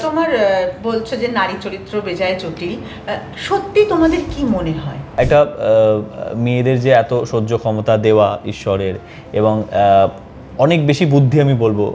তোমার বলছো যে নারী চরিত্র বেজায় জটিল, সত্যি তোমাদের কি মনে হয়? একটা মেয়েদের যে এত সহ্য ক্ষমতা দেওয়া ঈশ্বরের, এবং অনেক বেশি বুদ্ধি আমি বলবো।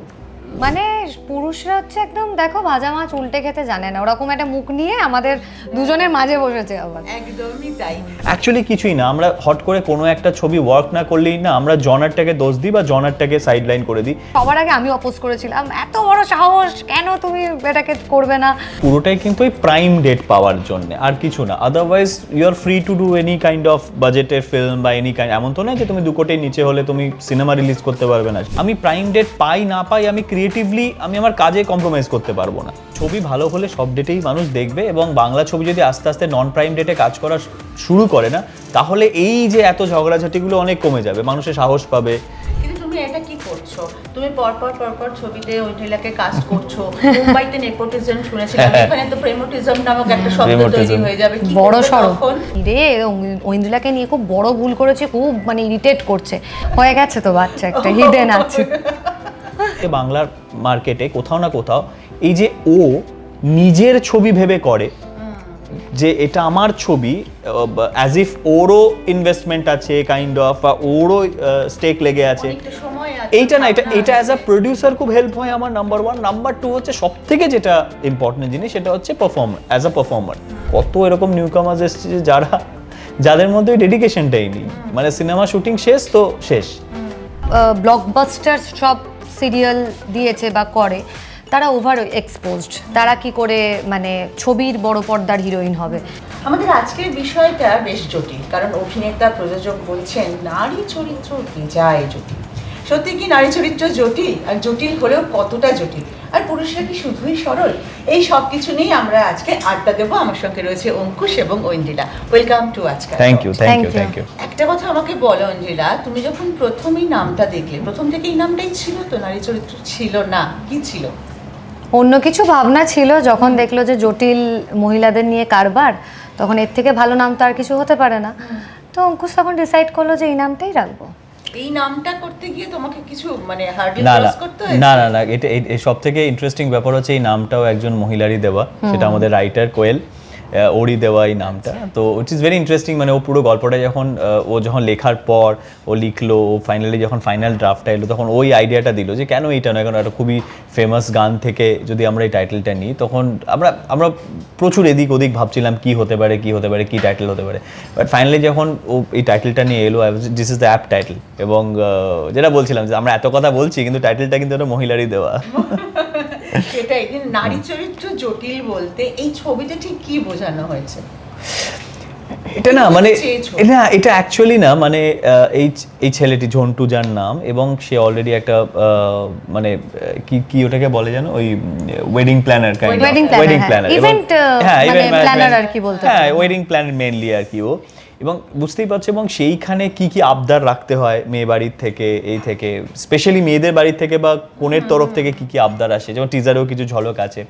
মানে পুরুষরা হচ্ছে একদম দেখো ভাজা মাছ উল্টে খেতে জানে না, ওরকম একটা মুখ নিয়ে আমাদের দুজনের মাঝে বসেছে আবার। একদমই তাই। অ্যাকচুয়ালি কিছুই না, আমরা হট করে কোনো একটা ছবি ওয়ার্ক না করলেই না আমরা জনারটাকে দোষ দিই বা জনারটাকে সাইডলাইন করে দিই। সবার আগে আমি অপোজ করেছিলাম, এত বড় সাহস কেন তুমি এটাকে করবে না। পুরোটাই কিন্তু ওই প্রাইম ডেট পাওয়ার জন্য, আর কিছু না। Otherwise you are free to do any kind of বাজেটের ফিল্ম বা এনি কাইন্ড, এমন তো না যে তুমি 2 কোটির নিচে হলে তুমি সিনেমা রিলিজ করতে পারবে না। আমি প্রাইম ডেট পাই না পাই, আমি ক্রিয়েটিভলি আমি আমার কাজে কম্প্রোমাইজ করতে পারবো না। ছবি ভালো হলে সব ডেটেই মানুষ দেখবে, এবং বাংলা ছবি যদি আস্তে আস্তে নন প্রাইম ডেটে কাজ করা শুরু করে না, তাহলে এই যে এত ঝগড়াঝাটিগুলো অনেক কমে যাবে, মানুষের সাহস পাবে। কিন্তু তুমি এটা কি করছো? তুমি পরপর ছবিতে ওই ঠেলাকে কাস্ট করছো। মুম্বাইতে নেপোটিজম শুনেছিলাম, এখানে তো প্রেমোটিজম নামক একটা শব্দ তৈরি হয়ে যাবে। কি বড় করবে সড়ো তখন? রে ঐন্দ্রিলাকে নিয়ে খুব বড় ভুল করেছে, খুব মানে ইরিটেট করছে। হয়ে গেছে তো বাচ্চা একটা হিডেন আছে বাংলার মার্কেটে কোথাও না কোথাও এই যে ও নিজের ছবি ভেবে করে, যে এটা আমার ছবি, অ্যাজ ইফ ওরও ইনভেস্টমেন্ট আছে কাইন্ড অফ, বা ওরও স্টেক লেগে আছে। এইটা না, এটা অ্যাজ আ প্রডিউসার খুব হেল্প হয় আমার, নাম্বার 1। নাম্বার 2 হচ্ছে সব থেকে যেটা ইম্পর্টেন্ট জিনিস, সেটা হচ্ছে পারফর্মার। অ্যাজ আ পারফর্মার কত এরকম নিউ কামার্স এসছে যাদের মধ্যে ওই ডেডিকেশনটাই নেই, মানে সিনেমা শুটিং শেষ তো শেষ। ব্লকবাস্টার সব সিরিয়াল দিয়েছে বা করে, তারা ওভার এক্সপোজড, তারা কি করে মানে ছবির বড় পর্দার হিরোইন হবে। আমাদের আজকের বিষয়টা বেশ জটিল, কারণ অভিনেতা প্রযোজক বলছেন নারী চরিত্র বেজায় জটিল। সত্যি কি নারী চরিত্র জটিল? আর জটিল হলেও কতটা জটিল? আর পুরুষরা কি শুধুই সরল? এই সব কিছু নিয়েই আমরা আজকে আড্ডা দেবো। আমার সঙ্গে রয়েছে অঙ্কুশ এবং Aindrila. Welcome to Aajkaal. Thank you. একটা কথা আমাকে বলো ঐন্দ্রিলা, তুমি যখন প্রথমেই নামটা দেখলে, প্রথম থেকে এই নামটাই ছিল তো? নারী চরিত্র ছিল না, কি ছিল? অন্য কিছু ভাবনা ছিল, যখন দেখলো যে জটিল মহিলাদের নিয়ে কারবার, তখন এর থেকে ভালো নাম তো আর কিছু হতে পারে না। তো অঙ্কুশ তখন ডিসাইড করলো যে এই নামটাই রাখবো। এই নামটা করতে গিয়ে তোমাকে কিছু মানে হার্ডল না ক্রস করতে হয়েছে? না, এটা সব থেকে ইন্টারেস্টিং ব্যাপার হচ্ছে এই নামটাও একজন মহিলারই দেওয়া, সেটা আমাদের রাইটার কোয়েল, ওরই দেওয়া এই নামটা। তো ইট ইজ ভেরি ইন্টারেস্টিং, মানে ও পুরো গল্পটা যখন ও যখন লেখার পর ও লিখলো, ও ফাইনালি যখন ফাইনাল ড্রাফটটা এলো, তখন ওই আইডিয়াটা দিল যে কেন এইটা নয়, কারণ একটা খুবই ফেমাস গান থেকে যদি আমরা এই টাইটেলটা নিই, তখন আমরা প্রচুর এদিক ওদিক ভাবছিলাম কি হতে পারে কি টাইটেল হতে পারে। বাট ফাইনালি যখন ও এই টাইটেলটা নিয়ে এলো, this is the app title. এবং যেটা বলছিলাম যে আমরা এত কথা বলছি, কিন্তু টাইটেলটা কিন্তু একটা মহিলারই দেওয়া। সেটাই। কিন্তু নারী চরিত্র জটিল বলতে এই ছবিতে ঠিক কি বোঝানো হয়েছে? এটা না মানে এটা অ্যাকচুয়ালি না, মানে এই ছেলেটি ঝন্টু যার নাম, এবং সে অলরেডি একটা মানে কি ওটাকে বলে জানো, ওই wedding planner kind, wedding planner, event planner আর কি বলতে, হ্যাঁ ওয়েডিং প্ল্যানার মেইনলি আর কি ও। এবং বুঝতেই পারছো, এবং সেইখানে কি আবদার রাখতে হয় মেয়ে বাড়ির থেকে, এই থেকে স্পেশালি মেয়েদের বাড়ির থেকে বা কনের তরফ থেকে কি আবদার আসে, যেমন টিজারেও কিছু ঝলক আছে।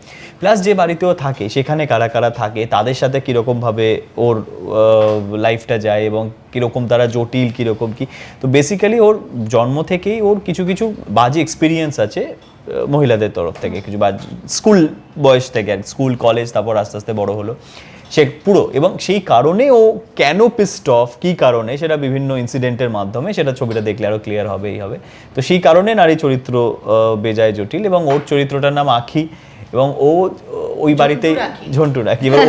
প্লাস যে বাড়িতেও থাকে সেখানে কারা কারা থাকে, তাদের সাথে কীরকমভাবে ওর লাইফটা যায়, এবং কীরকম তারা জটিল, কীরকম কি। তো বেসিক্যালি ওর জন্ম থেকেই ওর কিছু বাজে এক্সপিরিয়েন্স আছে মহিলাদের তরফ থেকে, কিছু স্কুল বয়স থেকে, স্কুল কলেজ, তারপর আস্তে আস্তে বড় হলো সে পুরো। এবং সেই কারণে ও কেন পিসড অফ, কী কারণে, সেটা বিভিন্ন ইনসিডেন্টের মাধ্যমে সেটা ছবিটা দেখলে আরও ক্লিয়ার হবেই হবে। তো সেই কারণে নারী চরিত্র বেজায় জটিল, এবং ওর চরিত্রটার নাম আখি, এবং ও ওই বাড়িতেই ঝন্টু রাখি, এবার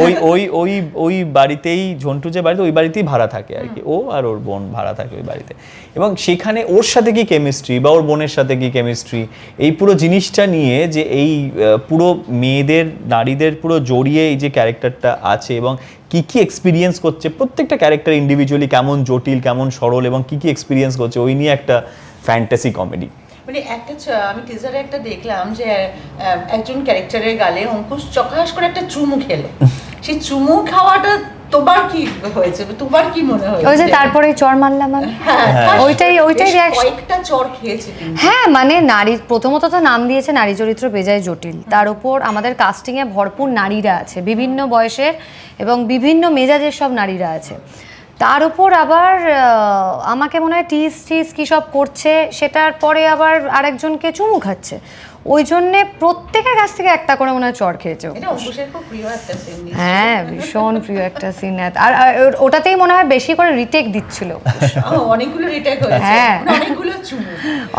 ওই বাড়িতেই ঝন্টু যে বাড়িতে, ওই বাড়িতেই ভাড়া থাকে আর কি, ও আর ওর বোন ভাড়া থাকে ওই বাড়িতে। এবং সেখানে ওর সাথে কি কেমিস্ট্রি বা ওর বোনের সাথে কি কেমিস্ট্রি, এই পুরো জিনিসটা নিয়ে যে এই পুরো মেয়েদের নারীদের পুরো জড়িয়ে এই যে ক্যারেক্টারটা আছে, এবং কি এক্সপিরিয়েন্স করছে প্রত্যেকটা ক্যারেক্টার ইন্ডিভিজুয়ালি, কেমন জটিল কেমন সরল, এবং কি এক্সপিরিয়েন্স করছে, ওই নিয়ে একটা ফ্যান্টাসি কমেডি। মানে আমি টিজারে একটা দেখলাম যে একজন ক্যারেক্টারের গালে অঙ্কুশ চকাশ করে একটা চুমু খেলো। সেই চুমু খাওয়াটা তোমার কি হয়েছে, তোমার কি মনে হয়েছে? ওই যে তারপরে চড় মারলাম আমি, ওইটাই কয়েকটা চড় খেয়েছে। হ্যাঁ মানে নারী, প্রথমত তো নাম দিয়েছে নারী চরিত্র বেজায় জটিল, তার উপর আমাদের কাস্টিংয়ে ভরপুর নারীরা আছে, বিভিন্ন বয়সের এবং বিভিন্ন মেজাজের সব নারীরা আছে। তার উপর আবার আমাকে মনে হয় টিস কী সব করছে, সেটার পরে আবার আরেকজনকে চুমু খাচ্ছে। ওই জন্যে প্রত্যেকের কাছ থেকে একটা করে মনে হয় চড় খেয়েছে ও। এটা অঙ্কুশের খুব প্রিয় একটা সিন। হ্যাঁ, ভীষণ প্রিয় একটা সিন। আর ওটাতেই মনে হয় বেশি করে রিটেক দিচ্ছিল। অনেকগুলো রিটেক হয়েছে, হ্যাঁ। মানে অনেকগুলো চুমু।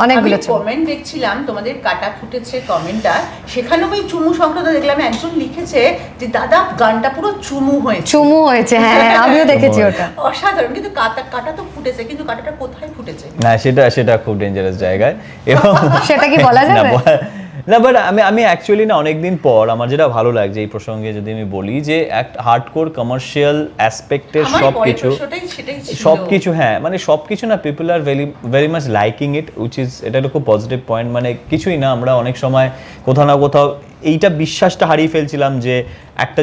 অনেকগুলো চুমু। কমেন্ট দেখছিলাম তোমাদের কাটা ফুটেছে কমেন্টটা, সেখানেও ওই চুমু সংক্রান্ত দেখলাম একজন লিখেছে যে দাদা গানটা পুরো চুমু হয়েছে। চুমু হয়েছে, হ্যাঁ আমিও দেখেছি ওটা। অসাধারণ, কিন্তু কাটা তো ফুটেছে, কিন্তু কাটাটা কোথায় ফুটেছে? না সেটা খুব ডেঞ্জারাস জায়গায় এবং সেটা কি বলা না, যাবে? না বাট আমি অ্যাকচুয়ালি না অনেকদিন পর আমার যেটা ভালো লাগছে এই প্রসঙ্গে যদি আমি বলি যে এক হার্ডকোর কমার্শিয়াল অ্যাসপেক্টের সবকিছু হ্যাঁ মানে সবকিছু না people are very very much liking it which is এটা একটা খুব পজিটিভ পয়েন্ট। মানে কিছুই না, আমরা অনেক সময় কোথাও না কোথাও এইটা বিশ্বাসটা হারিয়ে ফেলছিলাম যে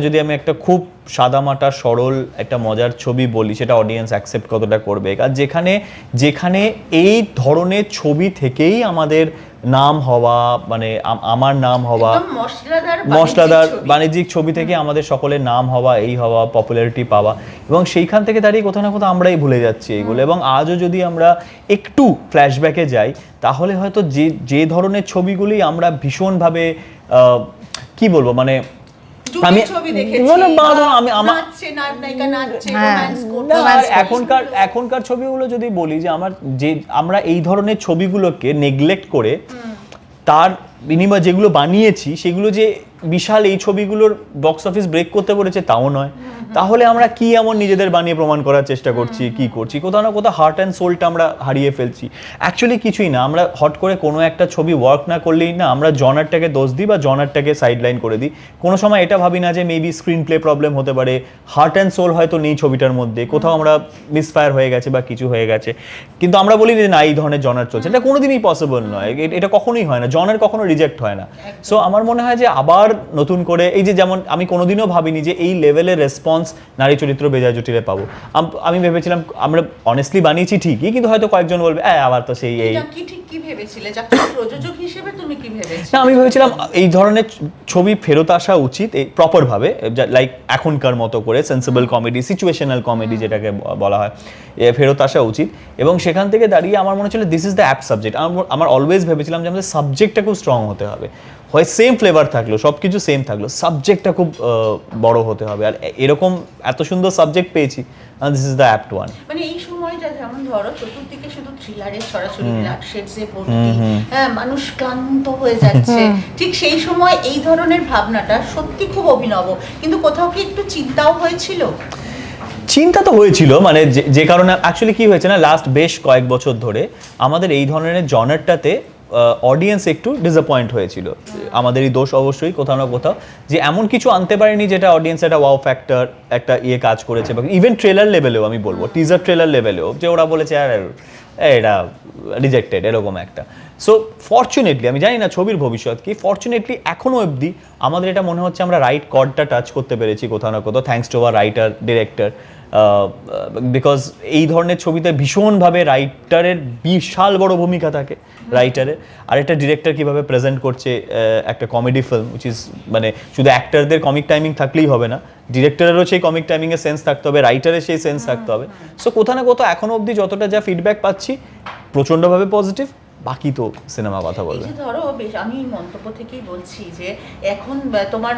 যদি আমি একটা খুব সাদামাটা সরল একটা মজার ছবি বলি সেটা অডিয়েন্স অ্যাকসেপ্ট কতটা করবে। আর যেখানে এই ধরনের ছবি থেকেই আমাদের নাম হওয়া, মানে আমার নাম হওয়া, মশলাদার বাণিজ্যিক ছবি থেকে আমাদের সকলের নাম হওয়া, এই হওয়া, পপুলারিটি পাওয়া, এবং সেইখান থেকে দাঁড়িয়ে কোথাও না কোথাও আমরাই ভুলে যাচ্ছি এইগুলো। এবং আজও যদি আমরা একটু ফ্ল্যাশব্যাকে যাই তাহলে হয়তো যে ধরনের ছবিগুলি আমরা ভীষণভাবে কি বলবো মানে আমি এখনকার ছবিগুলো যদি বলি যে আমরা এই ধরনের ছবিগুলোকে নেগলেক্ট করে তার বিনিময়ে যেগুলো বানিয়েছি সেগুলো যে বিশাল এই ছবিগুলোর বক্স অফিস ব্রেক করতে পেরেছে তাও নয়, তাহলে আমরা কি এমন নিজেদের বানিয়ে প্রমাণ করার চেষ্টা করছি, কি করছি? কোথাও না কোথাও হার্ট অ্যান্ড সোলটা আমরা হারিয়ে ফেলছি। অ্যাকচুয়ালি কিছুই না, আমরা হট করে কোনো একটা ছবি ওয়ার্ক না করলেই না আমরা জনারটাকে দোষ দিই বা জনারটাকে সাইডলাইন করে দিই। কোনো সময় এটা ভাবি না যে মেবি স্ক্রিন প্লে প্রবলেম হতে পারে, হার্ট অ্যান্ড সোল হয়তো নেই ছবিটার মধ্যে, কোথাও আমরা মিসফায়ার হয়ে গেছে বা কিছু হয়ে গেছে, কিন্তু আমরা বলি যে না এই ধরনের জনার চলছে। এটা কোনোদিনই পসিবল নয়, এটা কখনোই হয় না, জনার কখনো রিজেক্ট হয় না। সো আমার মনে হয় যে আবার নতুন করে এই যে যেমন আমি কোনোদিনও ভাবিনি যে এই লেভেলের রেসপন্স নারী চরিত্র বেজায় জটিলে পাবো। আমি ভেবেছিলাম আমরা অনেস্টলি বানিয়েছি ঠিকই, কিন্তু হয়তো কয়েকজন বলবে আবার তো সেই এই না, আমি ভেবেছিলাম এই ধরনের ছবি ফেরত আসা উচিত এই প্রপারভাবে, লাইক এখনকার মতো করে সেন্সিবল কমেডি, সিচুয়েশনাল কমেডি যেটাকে বলা হয়, ফেরত আসা উচিত। এবং সেখান থেকে দাঁড়িয়ে আমার মনে হচ্ছিল this is the app subject. আমার অলওয়েজ ভেবেছিলাম যে আমাদের সাবজেক্টটা খুব স্ট্রং হতে হবে, হয় সেম ফ্লেভার থাকলো, সব কিছু সেম থাকলো, সাবজেক্টটা খুব বড় হতে হবে। আর এরকম এত সুন্দর সাবজেক্ট পেয়েছি, this is the apt one. মানে এই সময়টা যেমন ধরো চতুর্দিকে শুধু থ্রিলারের ছড়াছড়ি, ব্লাডশেডসে ভর্তি, মানুষ ক্লান্ত হয়ে যাচ্ছে, ঠিক সেই সময় এই ধরনের ভাবনাটা সত্যি খুব অভিনব। কিন্তু কোথাও কি একটু চিন্তাও হয়েছিল? চিন্তা তো হয়েছিল, মানে যে কারণে অ্যাকচুয়ালি কি হয়েছে না, লাস্ট বেশ কয়েক বছর ধরে আমাদের এই ধরনের জনারটাতে অডিয়েন্স একটু ডিসঅ্যাপয়েন্ট হয়েছিল। আমাদেরই দোষ অবশ্যই কোথাও না কোথাও, যে এমন কিছু আনতে পারেনি যেটা অডিয়েন্স একটা ওয়াও ফ্যাক্টর একটা কাজ করেছে। বা ইভেন ট্রেলার লেভেলেও আমি বলবো, টিজার ট্রেলার লেভেলেও যে ওরা বলেছে আর এটা রিজেক্টেড এরকম একটা। সো ফর্চুনেটলি, আমি জানি না ছবির ভবিষ্যৎ কি, ফর্চুনেটলি এখনও অবধি আমাদের এটা মনে হচ্ছে আমরা রাইট কর্ডটা টাচ করতে পেরেছি কোথাও না কোথাও, thanks to our writer director. Because এই ধরনের ছবিতে ভীষণভাবে রাইটারের বিশাল বড় ভূমিকা থাকে, রাইটারের। আর একটা ডিরেক্টর কীভাবে প্রেজেন্ট করছে একটা কমেডি ফিল্ম, উইচ ইজ মানে শুধু অ্যাক্টরদের কমিক টাইমিং থাকলেই হবে না, ডিরেক্টরেরও সেই কমিক টাইমিংয়ের সেন্স থাকতে হবে, রাইটারের সেই সেন্স থাকতে হবে। সো কোথাও না কোথাও এখনও অবধি যতটা যা ফিডব্যাক পাচ্ছি প্রচণ্ডভাবে পজিটিভ। বাকি তো সিনেমা কথা বলবে। ধরো বেশ, আমি মন্তব্য থেকেই বলছি যে এখন তোমার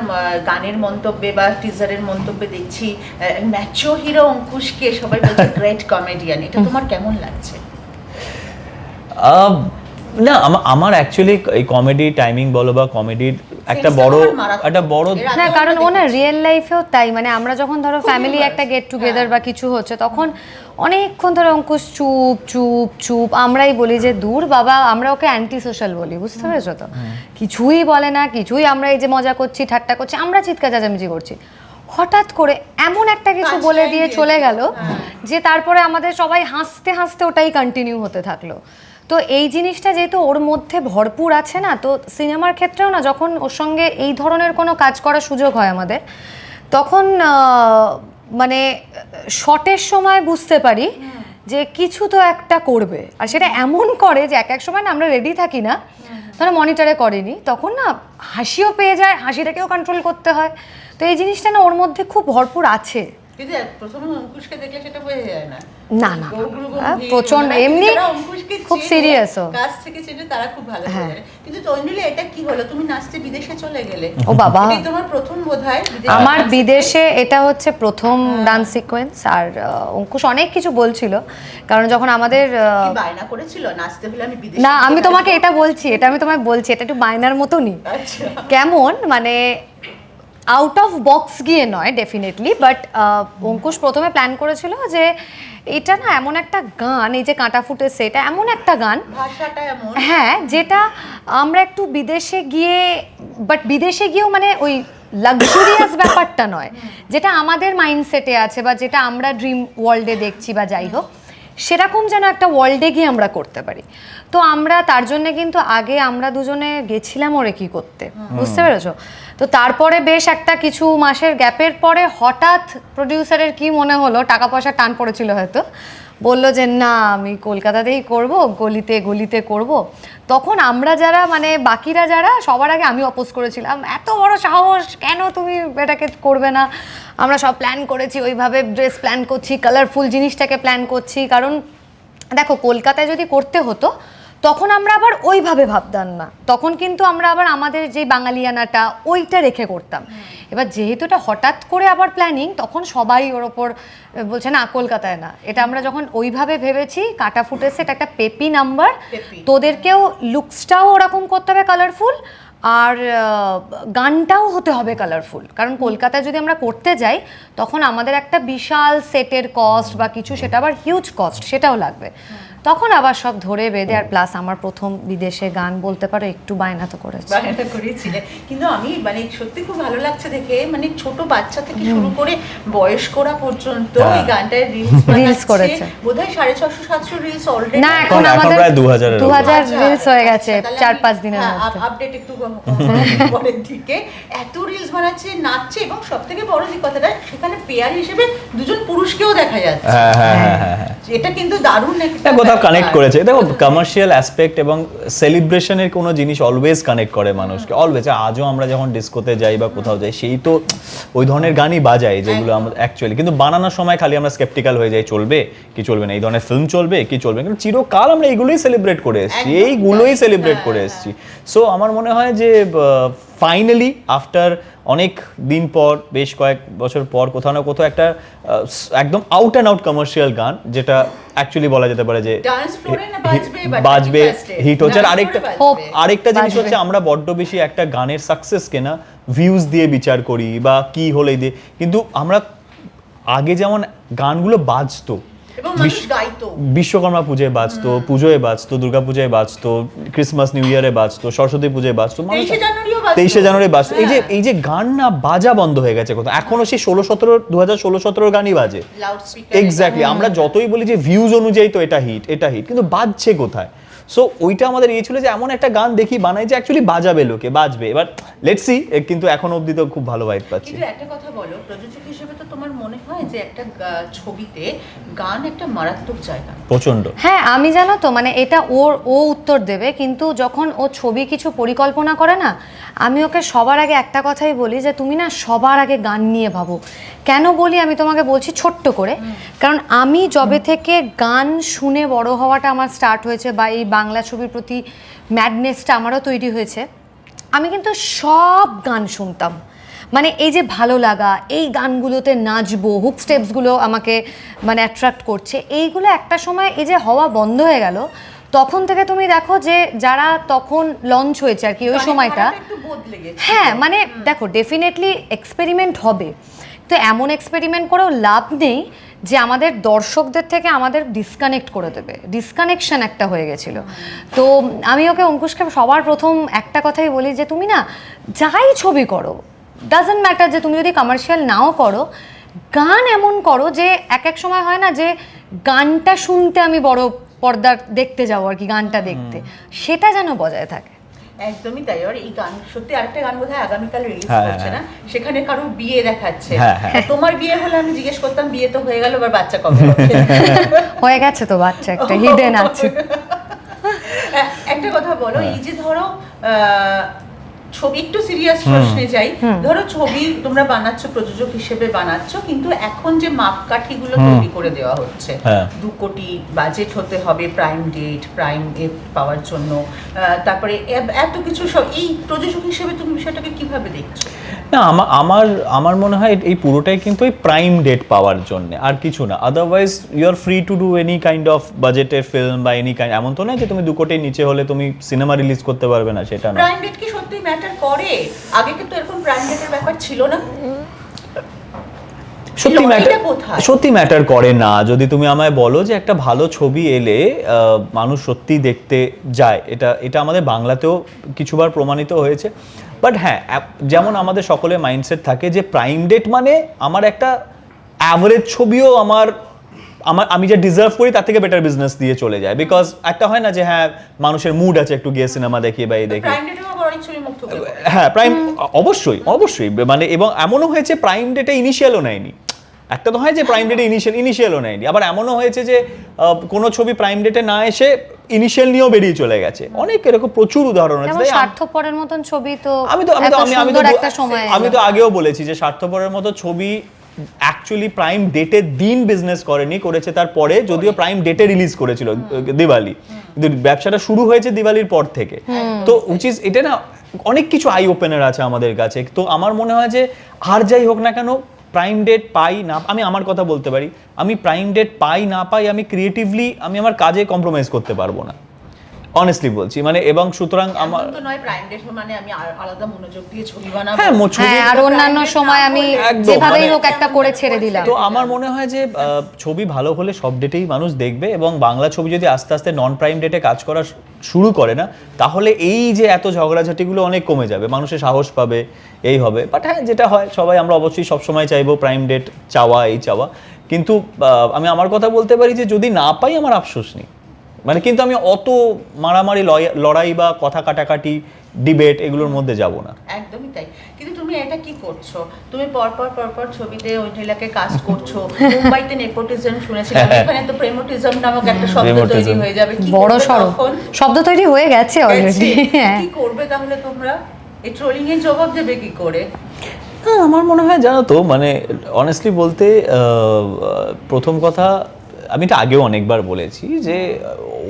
গানের মন্তব্যে বা টিজারের মন্তব্যে দেখছি ম্যাচো হিরো অঙ্কুশকে সবাই বলছে গ্রেট কমেডিয়ান, এটা তোমার কেমন লাগছে? না আমার অ্যাকচুয়ালি এই কমেডি টাইমিং বলো বা কমেডির একটা বড় না, কারণ ও না রিয়েল লাইফেও তাই, মানে আমরা যখন ধরো ফ্যামিলি একটা গেট টুগেদার বা কিছু হচ্ছে তখন অনেকক্ষণ ধরে অঙ্কুশ চুপ চুপ চুপ, আমরাই বলি যে দূর বাবা, আমরা ওকে অ্যান্টি সোশ্যাল বলি, বুঝতে পেরেছো তো? কিছুই বলে না, কিছুই, আমরা এই যে মজা করছি ঠাট্টা করছি, আমরা চিৎকার চেঁচামেচি করছি, হঠাৎ করে এমন একটা কিছু বলে দিয়ে চলে গেল যে তারপরে আমাদের সবাই হাসতে হাসতে ওটাই কন্টিনিউ হতে থাকলো। তো এই জিনিসটা যেহেতু ওর মধ্যে ভরপুর আছে না, তো সিনেমার ক্ষেত্রেও না যখন ওর সঙ্গে এই ধরনের কোনো কাজ করার সুযোগ হয় আমাদের, তখন মানে শটের সময় বুঝতে পারি যে কিছু তো একটা করবে। আর সেটা এমন করে যে এক সময় না আমরা রেডি থাকি না, ধরো মনিটরে করেনি, তখন না হাসিও পেয়ে যায়, হাসিটাকেও কন্ট্রোল করতে হয়। তো এই জিনিসটা না ওর মধ্যে খুব ভরপুর আছে। কিন্তু প্রথমে অঙ্কুশকে দেখলে সেটা বোঝা যায় না। না না গৌরব প্রচন্ড গম্ভীর, এমনি যারা অঙ্কুশকে খুব চেনে, সিরিয়াসও। কাছ থেকে চেনে তারা খুব ভালো হ্যাঁ। জানে। কিন্তু তৈনুলে এটা কি হলো, তুমি নাচতে বিদেশে চলে গেলে? ও বাবা, এটাই তোমার প্রথম বোধহয় বিদেশে আমার dance বিদেশে এটা হচ্ছে প্রথম ডান্স সিকোয়েন্স। আর অঙ্কুশ অনেক কিছু বলছিল, কারণ যখন আমাদের কি বায়না করেছিল নাচতে হলে আমি বিদেশে না, আমি গিয়ে তোমাকে নাচবো? এটা বলছি, এটা আমি তোমায় বলছি, এটা একটু বায়নার মতনই। আচ্ছা। কেমন মানে আউট অফ বক্স গিয়ে নয় ডেফিনেটলি, বাট অঙ্কুশ প্রথমে প্ল্যান করেছিল যে এটা না এমন একটা গান, এই যে কাঁটা ফুটেছে, এটা এমন একটা গান, ভাষাটা এমন। হ্যাঁ, যেটা আমরা একটু বিদেশে গিয়ে, বাট বিদেশে গিয়েও মানে ওই লাক্সারিয়াস ব্যাপারটা নয়, যেটা আমাদের মাইন্ডসেটে আছে বা যেটা আমরা ড্রিম ওয়ার্ল্ডে দেখছি বা যাই হোক, সেরকম যেন একটা ওয়ার্ল্ডে গিয়ে আমরা করতে পারি। তো আমরা তার জন্যে কিন্তু আগে আমরা দুজনে গেছিলাম ওরে কি করতে, বুঝতে পেরেছো? তো তারপরে বেশ একটা কিছু মাসের গ্যাপের পরে হঠাৎ প্রডিউসারের কি মনে হলো, টাকা পয়সা টান পড়েছিল হয়তো, বললো যে না আমি কলকাতাতেই করব, গলিতে গলিতে করব। তখন আমরা যারা মানে বাকিরা যারা, সবার আগে আমি অপোজ করেছিলাম, এত বড় সাহস কেন তুমি এটাকে করবে না, আমরা সব প্ল্যান করেছি, ওইভাবে ড্রেস প্ল্যান করছি, কালারফুল জিনিসটাকে প্ল্যান করছি। কারণ দেখো কলকাতায় যদি করতে হতো তখন আমরা আবার ওইভাবে ভাবতাম না, তখন কিন্তু আমরা আবার আমাদের যে বাঙালিয়ানাটা ওইটা রেখে করতাম। এবার যেহেতু এটা হঠাৎ করে আবার প্ল্যানিং, তখন সবাই ওর ওপর বলছে না কলকাতায় না, এটা আমরা যখন ওইভাবে ভেবেছি কাটা ফুটেছে, এটা একটা পেপি নাম্বার, তোদেরকেও লুকসটাও ওরকম করতে হবে কালারফুল, আর গানটাও হতে হবে কালারফুল। কারণ কলকাতায় যদি আমরা করতে যাই তখন আমাদের একটা বিশাল সেটের কস্ট বা কিছু, সেটা আবার হিউজ কস্ট, সেটাও লাগবে। তখন আবার সব ধরে বেঁধে, আর প্লাস আমার প্রথম বিদেশে গান বলতে পারো, একটু বায়না তো করেছি। বায়না করেছিলে, কিন্তু আমি মানে সত্যি খুব ভালো লাগছে দেখে, মানে ছোট বাচ্চা থেকে শুরু করে বয়স্করা পর্যন্ত এই গানটার রিলস করেছে। বোধহয় 650-700 রিলস অলরেডি। না এখন এখন আমাদের প্রায় 2000 রিলস হয়ে গেছে 4-5 দিনের মধ্যে। আপডেট একটু পরের দিকে এত রিলস বানাচ্ছে, নাচছে, এবং সবথেকে বড় যে কথাটা, সেখানে পেয়ার হিসেবে দুজন পুরুষকেও দেখা যাচ্ছে। এটা কিন্তু দারুণ একটা কোথাও কানেক্ট করেছে। দেখো কমার্শিয়াল অ্যাসপেক্ট এবং সেলিব্রেশনের কোনো জিনিস অলওয়েজ কানেক্ট করে মানুষকে, অলওয়েজ। আজও আমরা যখন ডিস্কোতে যাই বা কোথাও যাই, সেই তো ওই ধরনের গানই বাজাই যেগুলো আমরা অ্যাকচুয়ালি, কিন্তু বানানোর সময় খালি আমরা স্কেপটিক্যাল হয়ে যাই, চলবে কি চলবে না, এই ধরনের ফিল্ম চলবে কি চলবে, কিন্তু চিরকাল আমরা এইগুলোই সেলিব্রেট করে এসেছি, এইগুলোই সেলিব্রেট করে এসেছি। সো আমার মনে হয় যে ফাইনালি আফটার অনেক দিন পর, বেশ কয়েক বছর পর, কোথাও না কোথাও একটা একদম আউট অ্যান্ড আউট কমার্শিয়াল গান, যেটা অ্যাকচুয়ালি বলা যেতে পারে যে বাজবে, হিট হচ্ছে। আর আরেকটা জিনিস হচ্ছে, আমরা বড্ড বেশি একটা গানের সাকসেসকে না ভিউজ দিয়ে বিচার করি বা কি হলে দিয়ে, কিন্তু আমরা আগে যেমন গানগুলো বাজতো, বিশ্বকর্মা পুজোয় বাজতো, পুজোয় বাজতো, দুর্গা পুজোয় বাজতো, ক্রিসমাস নিউ ইয়ারে বাজতো, সরস্বতী পুজোয় বাজতো, 23শে জানুয়ারি বাজতো। এই যে গান না বাজা বন্ধ হয়ে গেছে কোথাও, এখনো সেই 2016-17 গানই বাজে। এক্স্যাক্টলি, আমরা যতই বলি যে ভিউজ অনুযায়ী তো এটা হিট, কিন্তু বাজছে কোথায়? সো ওইটা আমাদের ছিল যে এমন একটা গান দেখি বানাই যে অ্যাকচুয়ালি বাজাবে, লোকে বাজবে। এবার লেটস সি, কিন্তু এখনো অবধি তো খুব ভালো ভাইব পাচ্ছি। কিন্তু একটা কথা বলো, প্রযোজক হিসেবে তো তোমার মনে হয় যে একটা ছবিতে গান একটা মারাত্মক জায়গা? প্রচন্ড। হ্যাঁ, আমি জানো তো, মানে এটা ও উত্তর দেবে, কিন্তু যখন ও ছবি কিছু পরিকল্পনা করে না, আমি ওকে সবার আগে একটা কথাই বলি যে তুমি না সবার আগে গান নিয়ে ভাবো। কেন বলি আমি তোমাকে বলছি ছোট্ট করে, কারণ আমি যবে থেকে গান শুনে বড় হওয়াটা আমার স্টার্ট হয়েছে, বা এই বাংলা ছবির প্রতি ম্যাডনেসটা আমারও তৈরি হয়েছে, আমি কিন্তু সব গান শুনতাম। মানে এই যে ভালো লাগা, এই গানগুলোতে নাচবো, হুক স্টেপসগুলো আমাকে মানে অ্যাট্রাক্ট করছে, এইগুলো একটা সময় এই যে হওয়া বন্ধ হয়ে গেল। তখন থেকে তুমি দেখো যে যারা তখন লঞ্চ হয়েছে আর কি ওই সময়টা, হ্যাঁ মানে দেখো ডেফিনেটলি এক্সপেরিমেন্ট হবে, তো এমন এক্সপেরিমেন্ট করেও লাভ নেই যে আমাদের দর্শকদের থেকে আমাদের ডিসকানেক্ট করে দেবে। ডিসকানেকশন একটা হয়ে গেছিলো। তো আমি ওকে, অঙ্কুশকে সবার প্রথম একটা কথাই বলি যে তুমি না যাই ছবি করো, ডাজন্ট ম্যাটার যে তুমি যদি কমার্শিয়াল নাও করো, গান এমন করো যে এক সময় হয় না যে গানটা শুনতে আমি বড় পর্দা দেখতে যাবো আর কি, গানটা দেখতে, সেটা যেন বজায় থাকে। একদমই তাই। আর এই গান সত্যি, আরেকটা গান বোধহয় আগামীকাল রিলিজ করছে না, সেখানে কারো বিয়ে দেখাচ্ছে। তোমার বিয়ে হলে আমি জিজ্ঞেস করতাম বিয়ে তো হয়ে গেল, এবার বাচ্চা কবে হবে? হয়ে গেছে তো বাচ্চা, একটা হিডেন আছে। একটা কথা বলো, এই যে ধরো ছবি একটু সিরিয়াস প্রশ্নে যাই, ধরো ছবি তোমরা বানাচ্ছ, প্রযোজক হিসেবে বানাচ্ছ, কিন্তু এখন যে মাপকাঠিগুলো তৈরি করে দেওয়া হচ্ছে, 2 কোটি বাজেট হতে হবে, প্রাইম ডেট, প্রাইম পাওয়ার জন্য, তারপরে এত কিছু সব, এই প্রযোজক হিসেবে তুমি বিষয়টাকে কিভাবে দেখছো? না, আমার মনে হয় এই পুরোটাই কিন্তু এই প্রাইম ডেট পাওয়ার জন্য, আর কিছু না। Otherwise you are free to do any kind of বাজেটের ফিল্ম বা এনি কাইন্ড, এমন তো না যে তুমি 2 কোটির নিচে হলে তুমি সিনেমা রিলিজ করতে পারবে না, সেটা না। প্রাইম ডেট কি সত্যি ম্যাটার করে? আগে কিন্তু এরকম প্রাইম ডেটের ব্যাপার ছিল না। সত্যি ম্যাটার করে না। যদি তুমি আমায় বলো যে একটা ভালো ছবি এলে মানুষ সত্যি দেখতে যায়, এটা আমাদের বাংলাতেও কিছুবার প্রমাণিত হয়েছে। বাট হ্যাঁ, যেমন আমাদের সকলের মাইন্ডসেট থাকে যে প্রাইম ডেট মানে আমার একটা অ্যাভারেজ ছবিও আমি যে ডিজার্ভ করি তার থেকে বেটার বিজনেস দিয়ে চলে যায়। বিকজ একটা হয় না যে হ্যাঁ মানুষের মুড আছে একটু গিয়ে সিনেমা দেখি বা এই দেখি, হ্যাঁ প্রাইম অবশ্যই মানে, এবং এমনও হয়েছে প্রাইম ডেটে ইনিশিয়ালও নেয়নি। একটা তো হয় যে প্রাইম ডেটে ইনিশিয়ালও নেয়নি, আবার এমনও হয়েছে যে কোনো ছবি প্রাইম ডেটে না এসে ইনিশিয়াল নিয়েও বেরিয়ে চলে গেছে। অনেক এরকম প্রচুর উদাহরণ আছে। স্বার্থপরের মতন ছবি তো আমি তো আগেও বলেছি যে স্বার্থপরের মতো ছবি অ্যাকচুয়ালি প্রাইম ডেটের দিন বিজনেস করেছে তারপরে, যদিও প্রাইম ডেটে রিলিজ করেছিল দিওয়ালি, কিন্তু ব্যবসাটা শুরু হয়েছে দিওয়ালির পর থেকে। তো এটা না অনেক কিছু আই ওপেনার আছে আমাদের কাছে। তো আমার মনে হয় যে আর যাই হোক না কেন, প্রাইম ডেট পাই না, আমি আমার কথা বলতে পারি, আমি প্রাইম ডেট পাই না পাই, আমি ক্রিয়েটিভলি আমি আমার কাজে কম্প্রোমাইজ করতে পারবো না, অনেস্টলি বলছি। মানে এবং সুতরাং আমার তো নয় প্রাইম ডেট মানে আমি আলাদা মনোযোগ দিয়ে ছবি বানাবো, হ্যাঁ, আর অন্যান্য সময় আমি যেভাবেই হোক একটা করে ছেড়ে দিলাম। তো আমার মনে হয় যে ছবি ভালো হলে সব ডেটেই মানুষ দেখবে, এবং বাংলা ছবি যদি আস্তে আস্তে নন প্রাইম ডেটে কাজ করা শুরু করে না, তাহলে এই যে এত ঝগড়াঝাটিগুলো অনেক কমে যাবে, মানুষের সাহস পাবে, এই হবে। বাট হ্যাঁ, যেটা হয় সবাই আমরা অবশ্যই সবসময় চাইবো প্রাইম ডেট চাওয়া, কিন্তু আমি আমার কথা বলতে পারি যে যদি না পাই আমার আফসোস নেই, মানে, কিন্তু আমি অত মারামারি লড়াই বা কথা কাটাকাটি ডিবেট এগুলোর মধ্যে যাব না। একদমই তাই। কিন্তু তুমি এটা কি করছো, তুমি পরপর ছবিতে ওই ঠেলাকে কাস্ট করছো। মুম্বাইতে নেপোটিজম শুনেছিলাম, এখানে তো প্রেমোটিজম নামক একটা শব্দ তৈরি হয়ে যাবে। কি বড় সড়ো শব্দ তৈরি হয়ে গেছে অলরেডি। কি করবে তাহলে তোমরা? এই ট্রোলিং এর জবাব দেবে কি করে? আমার মনে হয় জানো তো, মানে অনেস্টলি বলতে প্রথম কথা, আমি এটা আগেও অনেকবার বলেছি যে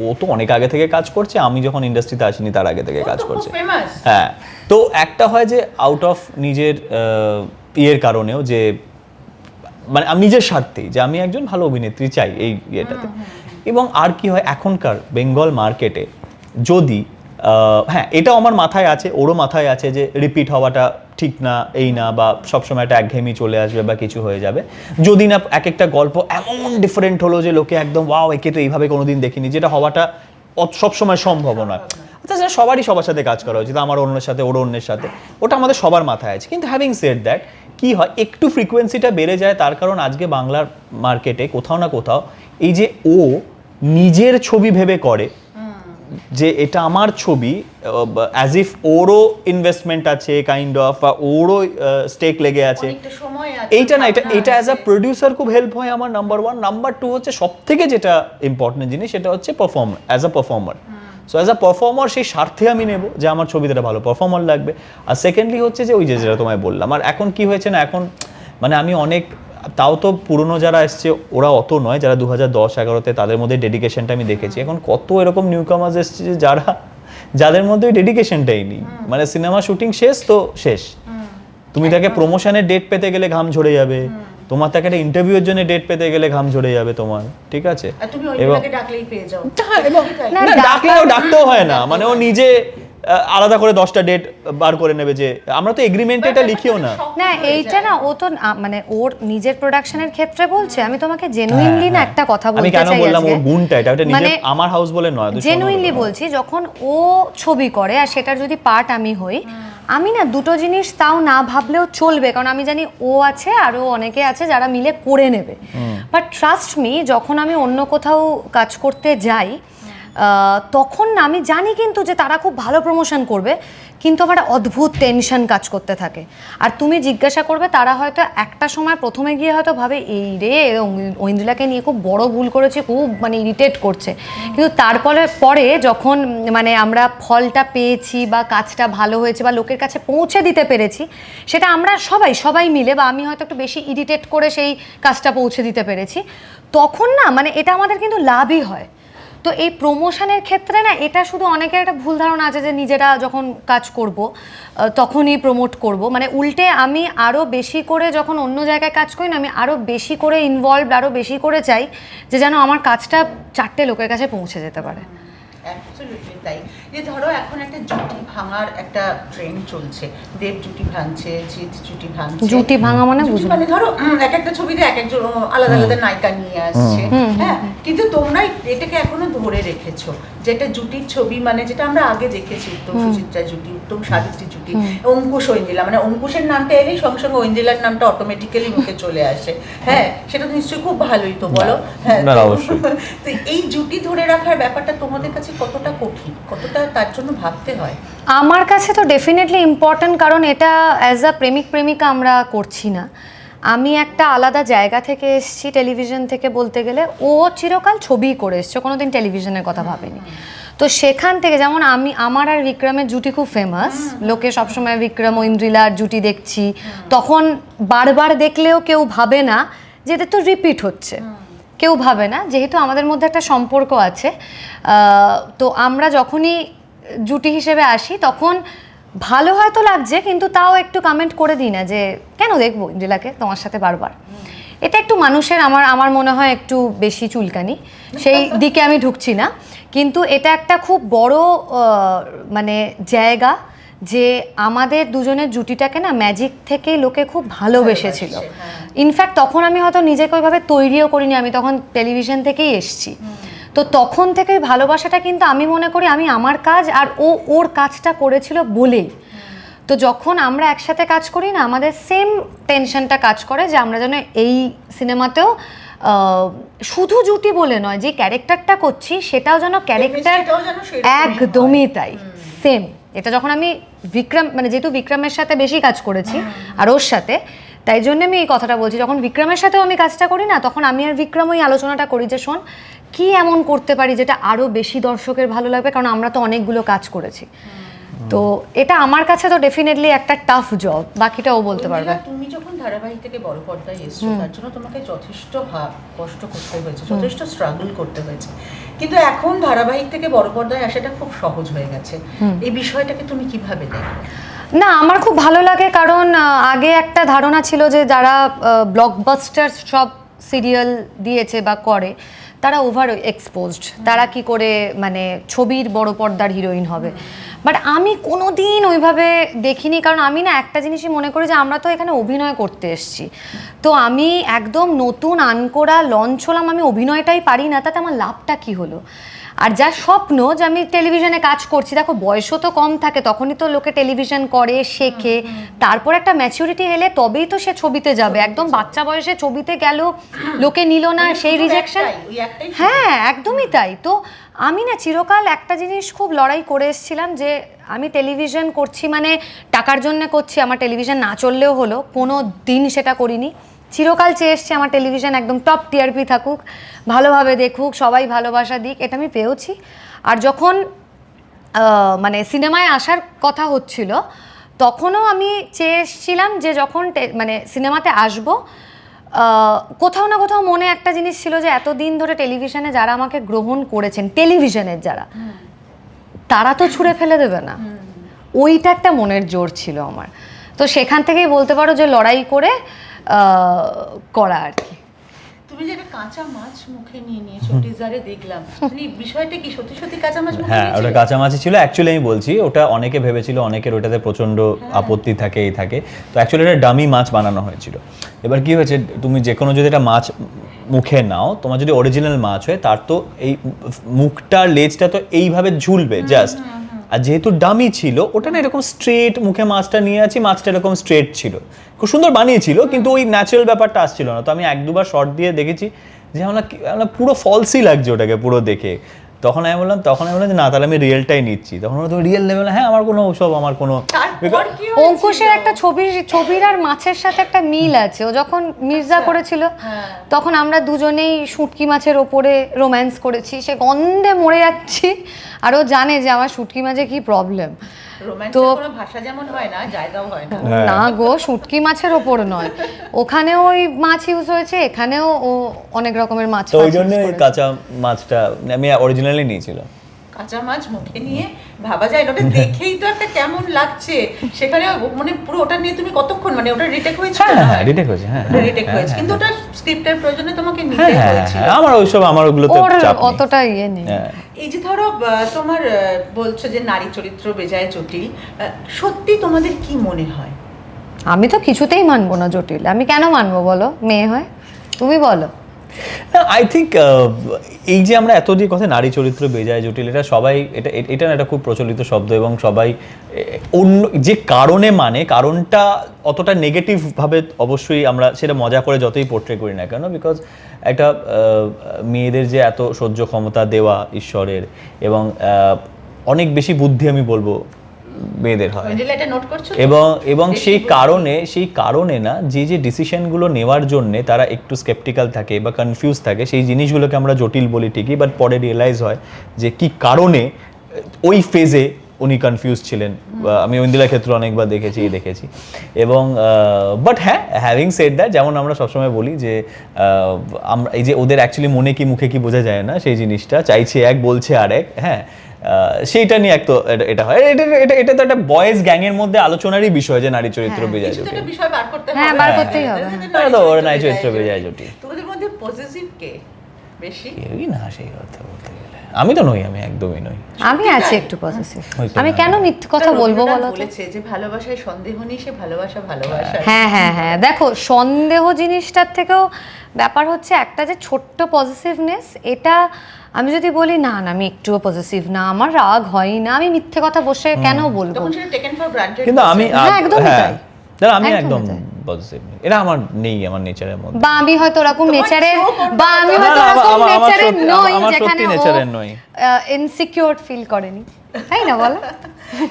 ও তো অনেক আগে থেকে কাজ করছে, আমি যখন ইন্ডাস্ট্রিতে আসিনি তার আগে থেকে কাজ করছে। হ্যাঁ, তো একটা হয় যে আউট অফ নিজের ইয়ের কারণেও, যে মানে আমি নিজের স্বার্থেই যে আমি একজন ভালো অভিনেত্রী চাই এই ইয়েটাতে। এবং আর কি হয়, এখনকার বেঙ্গল মার্কেটে যদি হ্যাঁ, এটাও আমার মাথায় আছে, ওরও মাথায় আছে যে রিপিট হওয়াটা ঠিক না, এই না, বা সবসময় একটা একঘেয়েমি চলে আসবে বা কিছু হয়ে যাবে যদি না এক একটা গল্প এমন ডিফারেন্ট হলো যে লোকে একদম ওয়াও, একে তো এইভাবে কোনোদিন দেখিনি, যেটা হওয়াটা সবসময় সম্ভব নয়। আচ্ছা, সবারই সবার সাথে কাজ করা উচিত, আমার অন্যের সাথে, ওর অন্যের সাথে, ওটা আমাদের সবার মাথায় আছে। কিন্তু হ্যাভিং সেড দ্যাট, কি হয়, একটু ফ্রিকোয়েন্সিটা বেড়ে যায়, তার কারণ আজকে বাংলার মার্কেটে কোথাও না কোথাও এই যে ও নিজের ছবি ভেবে করে যে এটা আমার ছবি, অ্যাজ ইফ ওরও ইনভেস্টমেন্ট আছে কাইন্ড অফ, বা ওরও স্টেক লেগে আছে, এইটা না, এটা অ্যাজ আ প্রডিউসার খুব হেল্প হয় আমার, নাম্বার 1। নাম্বার 2 হচ্ছে সব থেকে যেটা ইম্পর্টেন্ট জিনিস, সেটা হচ্ছে performer, as a performer. So as a performer সেই স্বার্থে আমি নেব যে আমার ছবিতে ভালো পারফর্মার লাগবে। আর সেকেন্ডলি হচ্ছে যে ওই যেটা তোমায় বললাম, আর এখন কি হয়েছে না, এখন মানে আমি অনেক, তাও তো পুরনো যারা এসছে ওরা অত নয়, যারা 2010-11-তে, তাদের মধ্যে ডেডিকেশনটা আমি দেখেছি। এখন কত এরকম নিউ কামার্স এসছে যাদের মধ্যে ওই ডেডিকেশনটাই নেই, মানে সিনেমা শুটিং শেষ তো শেষ, তুমি তাকে প্রমোশনের ডেট পেতে গেলে ঘাম ঝরে যাবে, তোমার তাকে একটা ইন্টারভিউয়ের জন্য ডেট পেতে গেলে ঘাম ঝরে যাবে তোমার, ঠিক আছে? এবং ডাকতেও হয় না, মানে ও নিজে আলাদা করে 10টা ডেট বার করে নেবে, যে আমরা তো এগ্রিমেন্টে এটা লিখিও না। না, এইটা না, ও তো মানে ওর নিজের প্রোডাকশনের ক্ষেত্রে বলছে, আমি তোমাকে জেনুইনলি না একটা কথা বলতে চাই। আমি কেন বললাম ওর গুণটা, এটা নিজে আমার হাউস বলে নয়, জেনুইনলি বলছি, যখন ও ছবি করে আর সেটার যদি পার্ট আমি হই, আমি না দুটো জিনিস তাও না ভাবলেও চলবে, কারণ আমি জানি ও আছে, আরও অনেকে আছে যারা মিলে করে নেবে। বাট ট্রাস্ট মি, যখন আমি অন্য কোথাও কাজ করতে যাই, তখন না আমি জানি কিন্তু যে তারা খুব ভালো প্রমোশন করবে, কিন্তু আমার একটা অদ্ভুত টেনশন কাজ করতে থাকে। আর তুমি জিজ্ঞাসা করবে, তারা হয়তো একটা সময় প্রথমে গিয়ে হয়তো ভাবে এই রে ঐন্দ্রিলাকে নিয়ে খুব বড় ভুল করেছে, খুব মানে ইরিটেট করছে, কিন্তু তারপরে পরে যখন মানে আমরা ফলটা পেয়েছি বা কাজটা ভালো হয়েছে বা লোকের কাছে পৌঁছে দিতে পেরেছি, সেটা আমরা সবাই মিলে বা আমি হয়তো একটু বেশি ইরিটেট করে সেই কাজটা পৌঁছে দিতে পেরেছি, তখন না মানে এটা আমাদের কিন্তু লাভই হয়। তো এই প্রমোশনের ক্ষেত্রে না এটা শুধু অনেকের একটা ভুল ধারণা আছে যে নিজেরা যখন কাজ করব তখনই প্রমোট করব, মানে উল্টে আমি আরও বেশি করে যখন অন্য জায়গায় কাজ করি না, আমি আরও বেশি করে ইনভলভড, আরও বেশি করে চাই যে যেন আমার কাজটা 4টে লোকের কাছে পৌঁছে যেতে পারে। অ্যাবসলিউটলি তাই। যে ধরো এখন একটা জুটি ভাঙার একটা ট্রেন্ড চলছে, দেব জুটি ভাঙছে, জিৎ জুটি ভাঙছে। জুটি ভাঙা মানে জুটি বুঝুন, মানে ধরো এক একটা ছবিতে এক একজন আলাদা আলাদা নায়িকা নিয়ে আসছে, হ্যাঁ, কিন্তু তোমরা এটাকে এখনো ধরে রেখেছো যেটা জুটির ছবি, মানে যেটা আমরা আগে দেখেছি, উত্তম সুচিত্রা জুটি, উত্তম সাবিত্রী জুটি, অঙ্কুশ ঐন্দ্রিলা, মানে অঙ্কুশের নামটা এলেই সঙ্গে সঙ্গে ঐন্দ্রিলার নামটা অটোমেটিক্যালি মুখে চলে আসে। হ্যাঁ, সেটা তো নিশ্চয়ই খুব ভালোই, তো বলো। হ্যাঁ, তো এই জুটি ধরে রাখার ব্যাপারটা তোমাদের কাছে কতটা কঠিন, কতটা তার জন্য ভাবতে হয়? আমার কাছে তো ডেফিনেটলি ইম্পর্ট্যান্ট, কারণ এটা অ্যাজ আ প্রেমিক প্রেমিকা আমরা করছি না, আমি একটা আলাদা জায়গা থেকে এসেছি, টেলিভিশন থেকে বলতে গেলে। ও চিরকাল ছবিই করে এসছে, কোনোদিন টেলিভিশনের কথা ভাবেনি। তো সেখান থেকে যেমন আমার আর বিক্রমের জুটি খুব ফেমাস, লোকে সবসময় বিক্রম ঐন্দ্রিলার জুটি দেখছি, তখন বারবার দেখলেও কেউ ভাবে না যে এটা তো রিপিট হচ্ছে, কেউ ভাবে না, যেহেতু আমাদের মধ্যে একটা সম্পর্ক আছে। তো আমরা যখনই জুটি হিসেবে আসি তখন ভালো হয়তো লাগছে, কিন্তু তাও একটু কমেন্ট করে দিই না যে কেন দেখবো ঐন্দ্রিলাকে তোমার সাথে বারবার। এটা একটু মানুষের আমার মনে হয় একটু বেশি চুলকানি, সেই দিকে আমি ঢুকছি না, কিন্তু এটা একটা খুব বড় মানে জায়গা যে আমাদের দুজনের জুটিটাকে না ম্যাজিক থেকেই লোকে খুব ভালোবেসেছিল। ইনফ্যাক্ট তখন আমি হয়তো নিজেকে ওইভাবে তৈরিও করিনি, আমি তখন টেলিভিশন থেকেই এসছি। তো তখন থেকে ভালোবাসাটা কিন্তু আমি মনে করি আমি আমার কাজ আর ও ওর কাজটা করেছিল বলেই। তো যখন আমরা একসাথে কাজ করি না, আমাদের সেম টেনশনটা কাজ করে যে আমরা যেন এই সিনেমাতেও শুধু জুটি বলে নয়, যে ক্যারেক্টারটা করছি সেটাও যেন ক্যারেক্টার একদমই তাই সেম। এটা যখন আমি মানে যেহেতু বিক্রমের সাথে বেশি কাজ করেছি আর ওর সাথে, তাই জন্য আমি এই কথাটা বলছি। যখন বিক্রমের সাথেও আমি কাজটা করি না, তখন আমি আর বিক্রম ওই আলোচনাটা করি যে শোন কি এমন করতে পারি যেটা আরো বেশি দর্শকের ভালো লাগবে, কারণ আমরা তো অনেকগুলো কাজ করেছি। তো এটা আমার কাছে তো ডেফিনেটলি একটা টাফ জব, বাকিটা ও বলতে পারবে। তুমি যখন ধারাবাহিক থেকে বড় পর্দায় এসছো, তার জন্য তোমাকে যথেষ্ট কষ্ট করতে হয়েছে, যথেষ্ট স্ট্রাগল করতে হয়েছে, কিন্তু এখন ধারাবাহিক থেকে বড় পর্দায় আসাটা খুব সহজ হয়ে গেছে। এই বিষয়টাকে তুমি কিভাবে দেখো? না, আমার খুব ভালো লাগে, কারণ আগে একটা ধারণা ছিল যে যারা ব্লকবাস্টার সব সিরিয়াল দিয়েছে বা করে তারা ওভার এক্সপোজড, তারা কি করে মানে ছবির বড় পর্দার হিরোইন হবে। বাট আমি কোনোদিন ওইভাবে দেখিনি, কারণ আমি না একটা জিনিসই মনে করি যে আমরা তো এখানে অভিনয় করতে এসেছি, তো আমি একদম নতুন আনকোড়া লঞ্চ হলাম, আমি অভিনয়টাই পারি না, তাতে আমার লাভটা কি হলো? আর যার স্বপ্ন যে আমি টেলিভিশনে কাজ করছি, দেখো বয়সও তো কম থাকে, তখনই তো লোকে টেলিভিশন করে শেখে, তারপর একটা ম্যাচুরিটি এলে তবেই তো সে ছবিতে যাবে। একদম বাচ্চা বয়সে ছবিতে গেল, লোকে নিল না, সেই রিজেকশন। হ্যাঁ, একদমই তাই। তো আমি না চিরকাল একটা জিনিস খুব লড়াই করে এসেছিলাম যে আমি টেলিভিশন করছি মানে টাকার জন্য করছি, আমার টেলিভিশন না চললেও হলো, কোনো দিন সেটা করিনি। চিরকাল চেয়ে এসছি আমার টেলিভিশন একদম টপ টিআরপি থাকুক, ভালোভাবে দেখুক, সবাই ভালোবাসা দিক, এটা আমি পেয়েছি। আর যখন মানে সিনেমায় আসার কথা হচ্ছিল, তখনও আমি চেয়ে এসেছিলাম যে যখন মানে সিনেমাতে আসবো, কোথাও না কোথাও মনে একটা জিনিস ছিল যে এতদিন ধরে টেলিভিশনে যারা আমাকে গ্রহণ করেছেন, টেলিভিশনের যারা, তারা তো ছুঁড়ে ফেলে দেবে না, ওইটা একটা মনের জোর ছিল আমার। তো সেখান থেকেই বলতে পারো যে লড়াই করে করা আর কি। তুমি যে একটা কাঁচা মাছ মুখে নিয়ে নিয়েছো, টিজারে দেখলাম, মানে বিষয়টা কি সত্যি সত্যি কাঁচা মাছ মুখে? হ্যাঁ, ওটা কাঁচা মাছই ছিল অ্যাকচুয়ালি। আমি বলছি ওটা অনেকে ভেবেছিল, অনেকের ওটাতে প্রচণ্ড আপত্তি থাকে, এই থাকে, তো অ্যাকচুয়ালি এটা ডামি মাছ বানানো হয়েছিল। এবার কি হয়েছে, তুমি যে কোনো যদি একটা মাছ মুখে নাও, তোমার যদি অরিজিনাল মাছ হয়, তার তো এই মুখটা লেজটা তো এইভাবে ঝুলবে জাস্ট, আর যেহেতু ডামি ছিল ওটা না এরকম স্ট্রেট, মুখে মাছটা নিয়ে আছি, মাছটা এরকম স্ট্রেট ছিল, খুব সুন্দর বানিয়েছিল, কিন্তু ওই ন্যাচারাল ব্যাপারটা আসছিল না। তো আমি 1-2 বার শর্ট দিয়ে দেখেছি যে আমরা পুরো ফলসই লাগছে ওটাকে পুরো দেখে। তখন আমি বললাম যে না, তাহলে আমি রিয়েলটাই নিচ্ছি। তখন ওরা তো রিয়েল লেভেল, হ্যাঁ আমার কোনো ওসব, আমার কোনো তারপর কি হয়েছিল? অঙ্কুশের একটা ছবির আর মাছের সাথে একটা মিল আছে। ও যখন মির্জা করেছিল তখন আমরা দুজনেই শুটকি মাছের ওপরে রোম্যান্স করেছি, সে গন্ধে মরে যাচ্ছি, আর ও জানে যে আমার শুটকি মাছে কি প্রবলেম। রোম্যান্সের কোনো ভাষা যেমন হয় না, জায়গাও হয় না। না গো, শুটকি মাছের ওপর নয়, ওখানেও ওই মাছ ইউজ হয়েছে, এখানেও ও অনেক রকমের মাছ। তো ওই জন্য ওই কাঁচা মাছটা আমি অরিজিনালি নিয়েছিলাম। কাঁচা মাছ মুখে নিয়ে ভাবা যায় না, ওটা দেখেই তো একটা কেমন লাগছে। সেখানে মানে পুরো ওটা নিয়ে তুমি কতক্ষণ, মানে ওটা রিটেক হয়েছিল? হ্যাঁ রিটেক হয়েছে, হ্যাঁ রিটেক হয়েছে, কিন্তু ওটা স্ক্রিপ্টের প্রয়োজনে তোমাকে হ্যাঁ নিতে হ্যাঁ হয়েছিল। হ্যাঁ, আমার ওইসব, আমার ওগুলোতে ওর চাপ নেই। অতটা ইয়ে নেই। হ্যাঁ। এই যে ধরো তোমার বলছো যে নারী চরিত্র বেজায় জটিল, সত্যি তোমাদের কি মনে হয়? আমি তো কিছুতেই মানবো না জটিল, আমি কেন মানবো বলো, মেয়ে হয়। তুমি বলো। আই থিঙ্ক এই যে আমরা এত দিয়ে কথা নারী চরিত্র বেজায় জটিল, এটা সবাই এটা একটা খুব প্রচলিত শব্দ, এবং সবাই অন্য যে কারণে মানে কারণটা অতটা নেগেটিভভাবে অবশ্যই আমরা সেটা মজা করে যতই পোর্ট্রে করি না কেন, বিকজ একটা মেয়েদের যে এত সহ্য ক্ষমতা দেওয়া ঈশ্বরের, এবং অনেক বেশি বুদ্ধি আমি বলবো মেয়েদের হয়, এবং সেই কারণে না যে ডিসিশনগুলো নেওয়ার জন্য তারা একটু স্কেপটিক্যাল থাকে বা কনফিউজ থাকে, সেই জিনিসগুলোকে আমরা জটিল বলি ঠিকই, বাট পরে রিয়েলাইজ হয় যে কি কারণে ওই ফেজে উনি কনফিউজ ছিলেন। আমি ঐন্দিলার ক্ষেত্রে অনেকবার দেখেছি এবং বাট হ্যাঁ, হ্যাভিং সেড দ্যাট, যেমন আমরা সবসময় বলি যে আমরা এই যে ওদের অ্যাকচুয়ালি মনে কি মুখে কি বোঝা যায় না, সেই জিনিসটা চাইছে এক বলছে আরেক, হ্যাঁ সেইটা নিয়ে এক তো এটা হয়, এটা তো একটা বয়েজ গ্যাং এর মধ্যে আলোচনারই বিষয় যে নারী চরিত্র বেজায় জটিল। হ্যাঁ, বার করতেই হবে। নারী চরিত্র বেজায় জটিল। তোমাদের মধ্যে পজিটিভ কে বেশি? কেউই না সেই কথা বলতে গেলে। আমি তো নই, আমি একদমই নই। আমি আছি একটু পজিটিভ। আমি কেন মিথ্যে কথা বলবো বলো তো? বলেছে যে ভালোবাসায় সন্দেহ নেই, সে ভালোবাসা। হ্যাঁ হ্যাঁ হ্যাঁ, দেখো সন্দেহ জিনিসটার থেকেও ব্যাপার হচ্ছে একটা যে ছোট্ট পজিটিভনেস, এটা আমি যদি বলি না না আমি একটুও পজিটিভ না, আমার রাগ হয় না, আমি মিথ্যে কথা বসে কেন বলবো? কিন্তু আমি একদম তাই, আমি একদম পজিটিভ নেই, এটা আমার নেই, আমার নেচারের মধ্যে। বা আমি হয়তো ওরকম নেচারের, বা আমি হয়তো ওরকম নেচারের নই যেখানে ইনসিকিউর ফিল করেনি, তাই না বলো?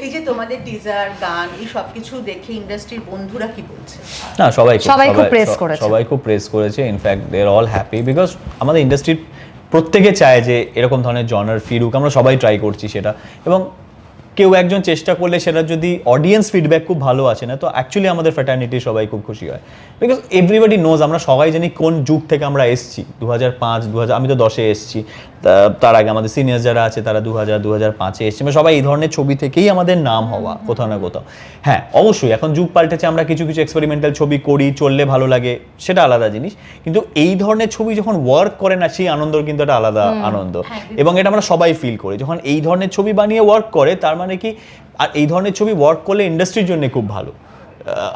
এই যে তোমাদের টিজার, গান, এই সব কিছু দেখে ইন্ডাস্ট্রির বন্ধুরা কি বলছে? না সবাই খুব প্রেস করেছে, in fact they are all happy, because আমাদের ইন্ডাস্ট্রির প্রত্যেকে চায় যে এরকম ধরনের জনার ফিরুক, আমরা সবাই ট্রাই করছি সেটা, এবং কেউ একজন চেষ্টা করলে সেটা যদি অডিয়েন্স ফিডব্যাক খুব ভালো আছে না, তো অ্যাকচুয়ালি আমাদের ফ্র্যাটার্নিটি সবাই খুব খুশি হয়, বিকজ এভরিবডি নোজ, আমরা সবাই জানি কোন যুগ থেকে আমরা এসেছি। 2005 আমি তো 10-এ এসেছি, তার আগে আমাদের সিনিয়র যারা আছে তারা 2005-এ এসেছে, মানে সবাই এই ধরনের ছবি থেকেই আমাদের নাম হওয়া কোথাও না কোথাও। হ্যাঁ অবশ্যই এখন যুগ পাল্টেছে, আমরা কিছু এক্সপেরিমেন্টাল ছবি করি, চললে ভালো লাগে, সেটা আলাদা জিনিস, কিন্তু এই ধরনের ছবি যখন ওয়ার্ক করে না, সেই আনন্দর কিন্তু একটা আলাদা আনন্দ, এবং এটা আমরা সবাই ফিল করি যখন এই ধরনের ছবি বানিয়ে ওয়ার্ক করে। তার মানে কি, আর এই ধরনের ছবি ওয়ার্ক করলে ইন্ডাস্ট্রির জন্য খুব ভালো,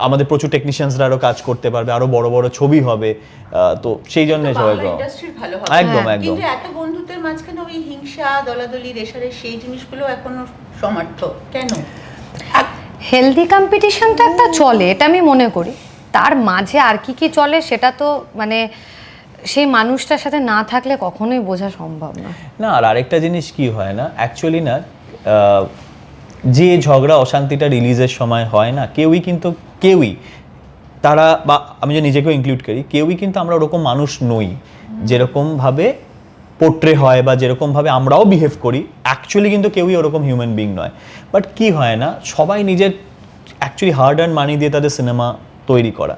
আমাদের প্রচুর টেকনিশিয়ানসরা আরো কাজ করতে পারবে, আরো বড় বড় ছবি হবে, তো সেই জন্য সবাই একদম কিন্তু এত বন্ধুত্বের মাঝখানে ওই হিংসা, দলাদলি, রেশারেশি, সেই জিনিসগুলো এখনো সমর্থক কেন? হেলদি কম্পিটিশন তো একটা চলে, এটা আমি মনে করি, তার মাঝে আর কি চলে সেটা তো মানে সেই মানুষটার সাথে না থাকলে কখনোই বোঝা সম্ভব না। না, আর আরেকটা জিনিস কি হয় না, অ্যাকচুয়ালি না, যে ঝগড়া অশান্তিটা রিলিজের সময় হয় না, কেউই তারা, বা আমি যে নিজেকেও ইনক্লুড করি, কেউই কিন্তু আমরা ওরকম মানুষ নই যেরকমভাবে পোর্ট্রে হয় বা যেরকমভাবে আমরাও বিহেভ করি, অ্যাকচুয়ালি কিন্তু কেউই ওরকম হিউম্যান বিং নয়। বাট কি হয় না, সবাই নিজের অ্যাকচুয়ালি হার্ড অ্যান্ড মানি দিয়ে তাদের সিনেমা তৈরি করা,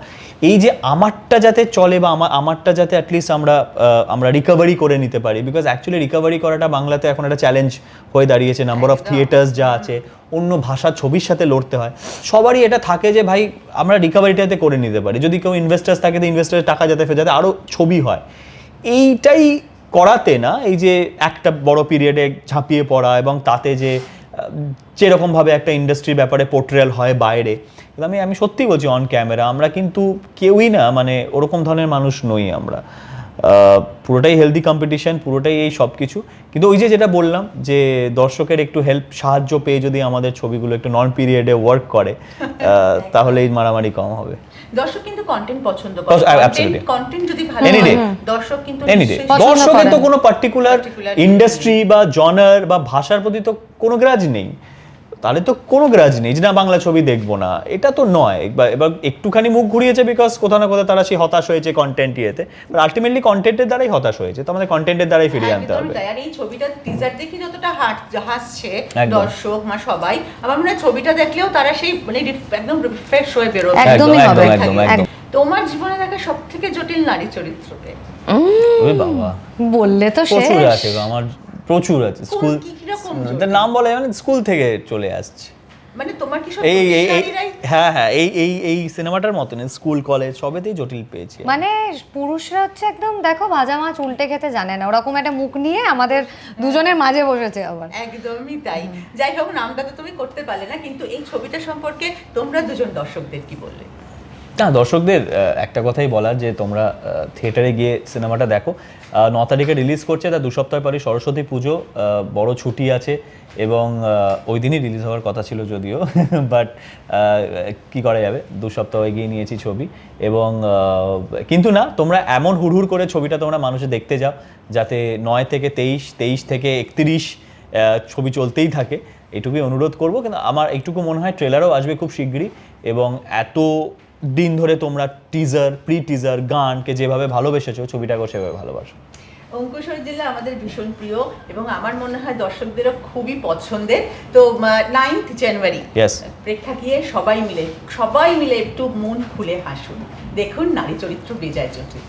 এই যে আমারটা যাতে চলে বা আমারটা যাতে অ্যাটলিস্ট আমরা রিকভারি করে নিতে পারি, বিকজ অ্যাকচুয়ালি রিকভারি করাটা বাংলাতে এখন একটা চ্যালেঞ্জ হয়ে দাঁড়িয়েছে, নাম্বার অফ থিয়েটার্স যা আছে, অন্য ভাষার ছবির সাথে লড়তে হয়, সবারই এটা থাকে যে ভাই আমরা রিকভারিটা যাতে করে নিতে পারি, যদি কেউ ইনভেস্টার্স থাকে তো ইনভেস্টারের টাকা যাতে যাতে আরও ছবি হয়, এইটাই করাতে না, এই যে একটা বড় পিরিয়ডে ঝাঁপিয়ে পড়া, এবং তাতে যে যেরকমভাবে একটা ইন্ডাস্ট্রির ব্যাপারে পোর্ট্রেয়াল হয় বাইরে, আমি সত্যি বলছি অন ক্যামেরা আমরা কিন্তু কেউই না মানে ওরকম ধরনের মানুষ নই আমরা, পুরোটাই হেলদি কম্পিটিশন, পুরোটাই এই সব কিছু। কিন্তু ওই যে যেটা বললাম যে দর্শকের একটু সাহায্য পেয়ে যদি আমাদের ছবিগুলো একটু নন পিরিয়ডে ওয়ার্ক করে তাহলে এই মারামারি কম হবে। দর্শক কিন্তু কন্টেন্ট পছন্দ Absolutely. করে, কন্টেন্ট যদি ভালো Any day. হয় দর্শক কিন্তু এনি ডে, নিশ্চয়ই পছন্দ দর্শকের তো করেন। কোনো পার্টিকুলার ইন্ডাস্ট্রি বা জনার বা ভাষার প্রতি তো কোনো গ্রাজ নেই, তাহলে তো কোনো গ্রাজ নেই যে না বাংলা ছবি দেখবো না, এটা তো নয়। এবার একটুখানি মুখ ঘুরিয়েছে বিকজ কোথাও না কোথাও তারা সেই হতাশ হয়েছে কন্টেন্ট ইয়েতে, বাট আলটিমেটলি কন্টেন্টের দ্বারাই হতাশ হয়েছে, তো আমাদের কন্টেন্টের দ্বারাই ফিরিয়ে আনতে হবে। আর এই ছবিটা টিজার দেখে যতটা হাসছে একদম। দর্শক সবাই, আমার মনে হয় ছবিটা দেখলেও তারা সেই মানে একদম রিফ্রেশ হয়ে বেরোবে। একদমই হবে, একদম একদম। তোমার জীবনে দেখা সব থেকে জটিল নারী চরিত্রকে ওরে বাবা, বললে তো প্রচুর শেষ। আছে গো, আমার প্রচুর আছে। স্কুল কিরকম তার নাম বলে মানে স্কুল থেকে চলে আসছে। মানে তোমার কি সব এই এই এই নারীরাই হ্যাঁ এই সিনেমাটার মতন স্কুল কলেজ সবেতেই জটিল পেয়েছি। মানে পুরুষরা হচ্ছে একদম দেখো ভাজা মাছ উল্টে খেতে জানে না, ওরকম একটা মুখ নিয়ে আমাদের দুজনের মাঝে বসেছে আবার। একদমই তাই। যাই হোক, নামটা তো তুমি করতে পারলে না, কিন্তু এই ছবিটা সম্পর্কে তোমরা দুজন দর্শকদের কি বললে? না, দর্শকদের একটা কথাই বলার যে তোমরা থিয়েটারে গিয়ে সিনেমাটা দেখো। 9 তারিখে রিলিজ করছে, তার 2 সপ্তাহ পরে সরস্বতী পুজো, বড় ছুটি আছে এবং ওই দিনই রিলিজ হওয়ার কথা ছিল যদিও, বাট কি করা যাবে, 2 সপ্তাহ এগিয়ে নিয়েছি ছবি। এবং কিন্তু না, তোমরা এমন হুড়হুড় করে ছবিটা তোমরা মানুষে দেখতে যাও যাতে 9 থেকে 23, 23 থেকে 31 ছবি চলতেই থাকে, এটুকুই অনুরোধ করবো। কিন্তু আমার এইটুকু মনে হয় ট্রেলারও আসবে খুব শিগগিরই, এবং এত দিন ধরে তোমরা টিজার, প্রি টিজার, গানকে যেভাবে ভালোবেসেছো ছবিটাকেও সেভাবে ভালোবাসো। অঙ্কুশ জেলা আমাদের ভীষণ প্রিয় এবং আমার মনে হয় দর্শকদেরও খুবই পছন্দের। তো 9th জানুয়ারি Yes. প্রেক্ষাগৃহে সবাই মিলে একটু মন খুলে হাসুন, দেখুন নারী চরিত্র বেজায় জটিল।